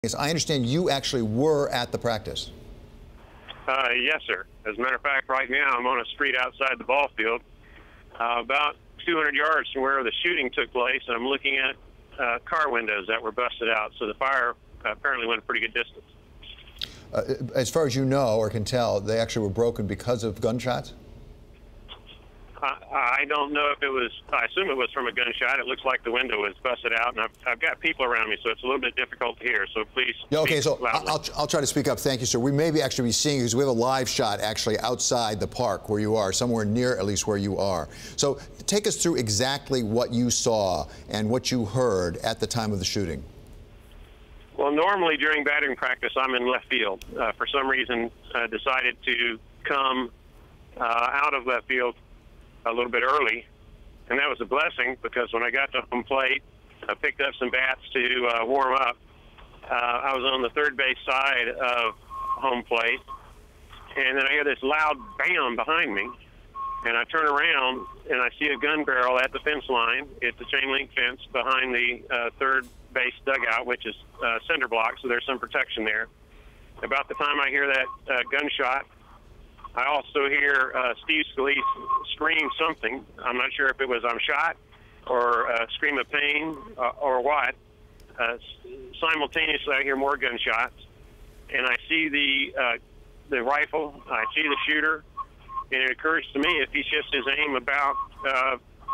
Yes, I understand you actually were at the practice. Yes, sir. As a matter of fact, right now I'm on a street outside the ball field, about 200 yards from where the shooting took place, and I'm looking at car windows that were busted out. So the fire apparently went a pretty good distance. As far as you know or can tell, they actually were broken because of gunshots? I don't know if it was, I assume it was from a gunshot. It looks like the window was busted out, and I've got people around me, so it's a little bit difficult to hear, so please. Yeah, okay, so loudly. I'll try to speak up. Thank you, sir. We may be actually be seeing you because we have a live shot actually outside the park where you are, somewhere near at least where you are. So take us through exactly what you saw and what you heard at the time of the shooting. Well, normally during batting practice, I'm in left field. For some reason, decided to come out of left field a little bit early, and that was a blessing because when I got to home plate, I picked up some bats to warm up. I was on the third base side of home plate, and then I hear this loud bam behind me, and I turn around and I see a gun barrel at the fence line. It's a chain link fence behind the third base dugout, which is cinder block, so there's some protection there. About the time I hear that gunshot, I also hear Steve Scalise scream something. I'm not sure if it was "I'm shot" or a scream of pain or what. Simultaneously, I hear more gunshots, and I see the rifle. I see the shooter, and it occurs to me if he shifts his aim about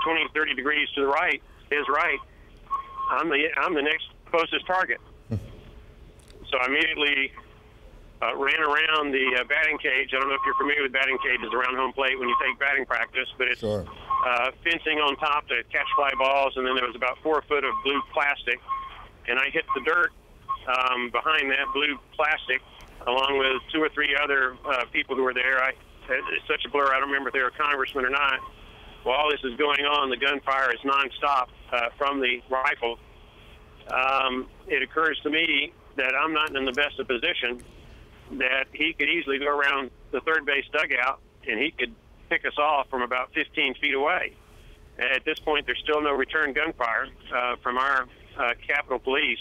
20, 30 degrees to the right, his right, I'm the next closest target. So I immediately ran around the batting cage. I don't know if you're familiar with batting cages around home plate when you take batting practice, but it's sure. Fencing on top to catch fly balls, and then there was about 4 foot of blue plastic, and I hit the dirt behind that blue plastic along with 2 or 3 other people who were there. It's such a blur, I don't remember if they were congressmen or not. While all this is going on, the gunfire is nonstop from the rifle. It occurs to me that I'm not in the best of position, that he could easily go around the third base dugout and he could pick us off from about 15 feet away. At this point, there's still no return gunfire from our Capitol Police.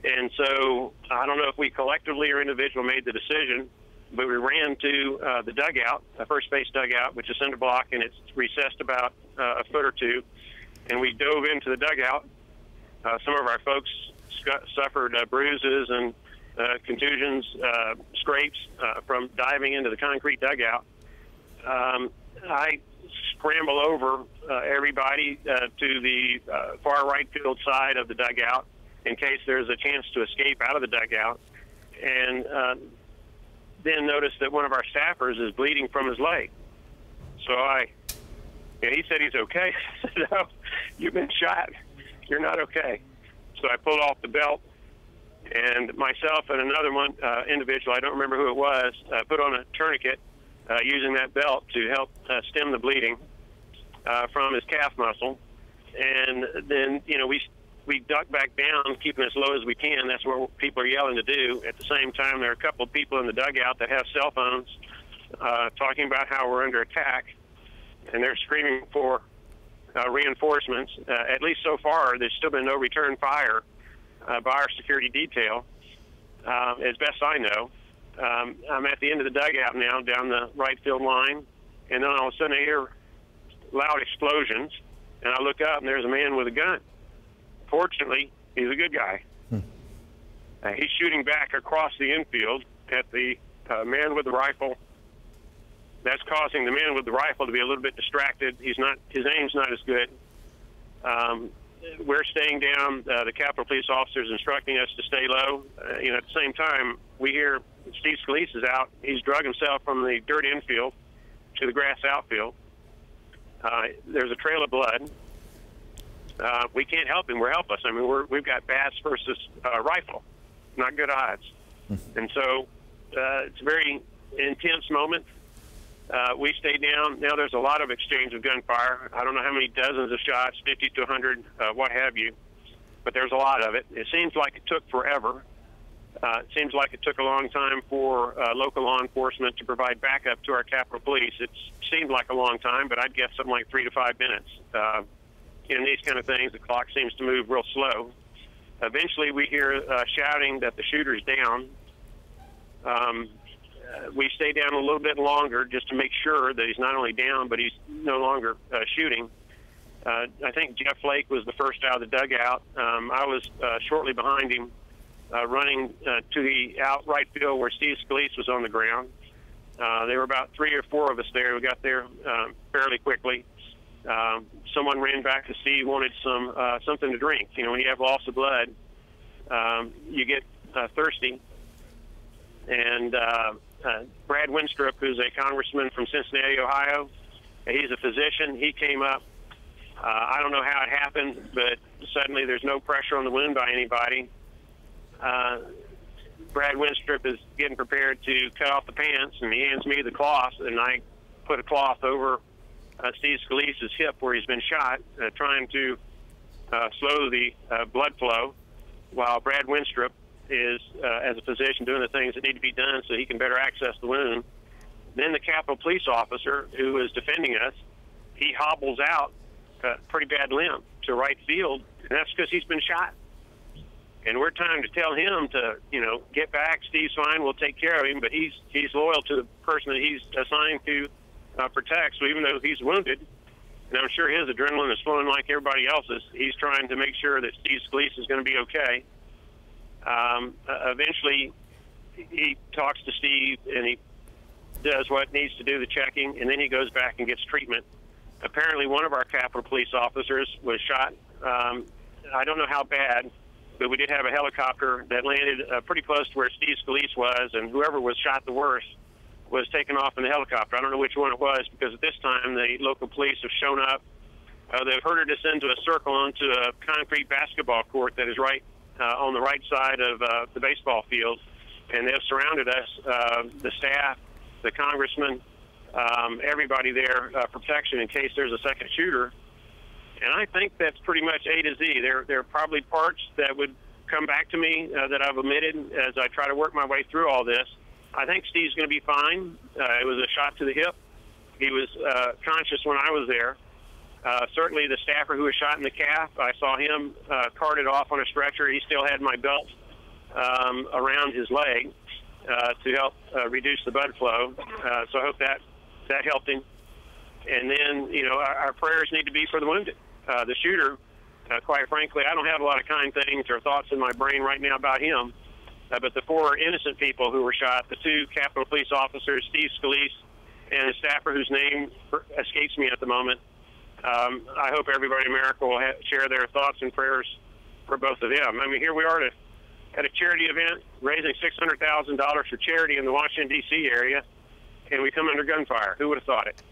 And so I don't know if we collectively or individual made the decision, but we ran to the dugout, the first base dugout, which is cinder block, and it's recessed about a foot or two. And we dove into the dugout. Some of our folks suffered bruises and contusions, scrapes from diving into the concrete dugout. I scramble over everybody to the far right field side of the dugout in case there's a chance to escape out of the dugout, and then notice that one of our staffers is bleeding from his leg. So he said he's okay. I said, no, you've been shot. You're not okay. So I pulled off the belt, and myself and another one individual, I don't remember who it was, put on a tourniquet using that belt to help stem the bleeding from his calf muscle. And then, we duck back down, keeping as low as we can. That's what people are yelling to do. At the same time, there are a couple of people in the dugout that have cell phones talking about how we're under attack, and they're screaming for reinforcements. At least so far, there's still been no return fire by our security detail, as best I know. I'm at the end of the dugout now, down the right field line, and then all of a sudden I hear loud explosions, and I look up, and there's a man with a gun. Fortunately, he's a good guy. He's shooting back across the infield at the man with the rifle. That's causing the man with the rifle to be a little bit distracted. His aim's not as good. We're staying down. The Capitol Police officers instructing us to stay low. At the same time, we hear Steve Scalise is out. He's drug himself from the dirt infield to the grass outfield. There's a trail of blood. We can't help him. We're helpless. I mean, we've got bats versus rifle. Not good odds. And so it's a very intense moment. We stay down. Now there's a lot of exchange of gunfire. I don't know how many dozens of shots, 50 to 100, what have you, but there's a lot of it. It seems like it took forever. It seems like it took a long time for local law enforcement to provide backup to our Capitol Police. It seemed like a long time, but I'd guess something like 3 to 5 minutes. In these kind of things, the clock seems to move real slow. Eventually, we hear shouting that the shooter's down. We stay down a little bit longer just to make sure that he's not only down, but he's no longer shooting. I think Jeff Flake was the first out of the dugout. I was shortly behind him, running to the out right field where Steve Scalise was on the ground. There were about 3 or 4 of us there. We got there fairly quickly. Someone ran back to see, wanted something to drink. You know, when you have loss of blood, you get thirsty. And Brad Winstrup, who's a congressman from Cincinnati, Ohio, he's a physician. He came up. I don't know how it happened, but suddenly there's no pressure on the wound by anybody. Brad Winstrup is getting prepared to cut off the pants, and he hands me the cloth, and I put a cloth over Steve Scalise's hip where he's been shot, trying to slow the blood flow, while Brad Winstrup is, as a physician, doing the things that need to be done so he can better access the wound. Then the Capitol Police officer, who is defending us, he hobbles out a pretty bad limp to right field, and that's because he's been shot. And we're trying to tell him to, you know, get back. Steve's fine. We'll take care of him. But he's loyal to the person that he's assigned to protect. So even though he's wounded, and I'm sure his adrenaline is flowing like everybody else's, he's trying to make sure that Steve Scalise is going to be okay. Eventually, he talks to Steve, and he does what needs to do, the checking, and then he goes back and gets treatment. Apparently, one of our Capitol Police officers was shot. I don't know how bad, but we did have a helicopter that landed pretty close to where Steve Scalise was, and whoever was shot the worst was taken off in the helicopter. I don't know which one it was, because at this time the local police have shown up. They've herded us into a circle onto a concrete basketball court that is right on the right side of the baseball field, and they've surrounded us, the staff, the congressman, everybody there, protection in case there's a second shooter. And I think that's pretty much A to Z. There are probably parts that would come back to me that I've omitted as I try to work my way through all this. I think Steve's going to be fine. It was a shot to the hip. He was conscious when I was there. Certainly the staffer who was shot in the calf, I saw him carted off on a stretcher. He still had my belt around his leg to help reduce the blood flow. So I hope that helped him. And then, you know, our prayers need to be for the wounded. The shooter, quite frankly, I don't have a lot of kind things or thoughts in my brain right now about him. But the 4 innocent people who were shot, the 2 Capitol Police officers, Steve Scalise, and a staffer whose name escapes me at the moment, I hope everybody in America will share their thoughts and prayers for both of them. I mean, here we are at a charity event, raising $600,000 for charity in the Washington, D.C. area, and we come under gunfire. Who would have thought it?